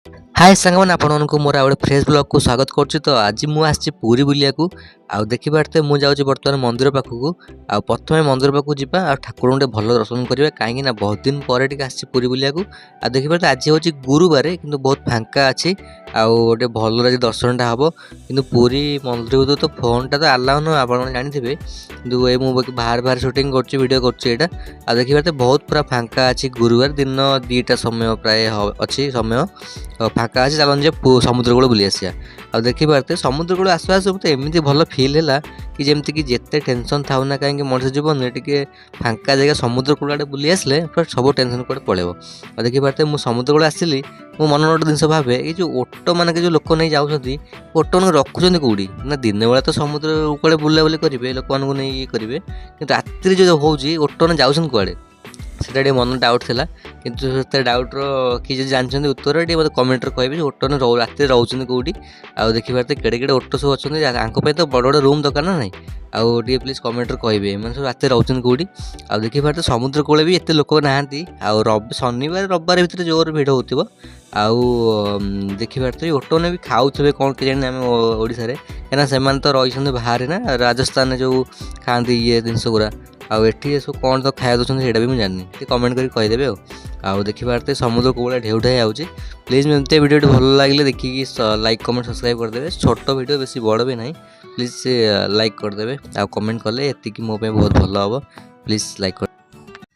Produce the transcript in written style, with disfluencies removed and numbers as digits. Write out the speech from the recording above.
हाय सांगमान आपको मोर आउ fresh blog को स्वागत करुच्ची। तो आज मुझे पुरी बुलिया आउ देखी पारे मुझे बर्तमान मंदिर पाखक आ प्रथम मंदिर पाखक जावा आ ठाकुर गोटे भल दर्शन करेंगे कहीं बहुत दिन पर पुरी बुलिया आ देखी पारे आज हूँ गुरुवार कि बहुत फांका अच्छी आटे भल आज दर्शन हम कि पुरी मंदिर तो फोन टा तो आलाउ न आप जानते कि मुझे बाहर बाहर सुटिंग करीडियो कर देखी पारे बहुत पूरा फांका अच्छी गुरुवार दिन 2टा समय प्राय अच्छी समय फाँका अच्छे चलन जे समुद्र कूल बुली आसिया आ देखी पारे समुद्र कूल आसु आसु मत एमती भल फिल है कि जमती कि जिते टेंशन थाउ ना कहीं मनुष्य जीवन टे फाँका जगह समुद्र कूल आड़े बुली आसले सब टेंशन कूड़े पड़े आ देखी पारे मुझे समुद्र कूल आसली मो मन गोटे जिन भावे ये जो ओटो मान के जो लोक नहीं जाऊँगी ओटो मान रखुच्च कौटी ना दिन बेला तो समुद्र कूड़े बुलाबुली करेंगे लोक मानू नहीं करेंगे कि रात्रि जो हूँ ओटो ना जाऊँ कौड़े सेटा टे मन डाउट था किंतु से डाउट्र किए जानते उत्तर टे मतलब कमेंट कहे ओटो रात रोचे कौटी आउ देखी पारे केड़े केड़े ओटो सब अच्छे तो बड़ बड़ रूम दरकार ना नहीं आउ टे प्लीज कमेंट कहे मैंने सब रात रोचे कौटी आउ देखी पारे समुद्र कूल भी एत लोक नहांती आउ शनिवार रविवार भितर जोर भिड़ हो आउ देखी पारे ओटो ने भी खाऊ कौन के जाने आम ओडिशा कहीं से तो रही बाहर ना राजस्थान जो खाती ये जिनस गुरा आठी सब कौन तो खाया दूसरी से भी मुझे जानी कमेंट करके कहीदेवे आउ देखी पारे समुद्र कौड़ा ढेउ ढाई आऊँगी प्लीज एमती वीडियो भल लगे देखिए लाइक कमेंट सब्सक्राइब करदे छोट वीडियो बेसी बड़ भी ना प्लीज लाइक करदे आ कमेंट कले ये मो बहुत भल हम प्लीज लाइक कर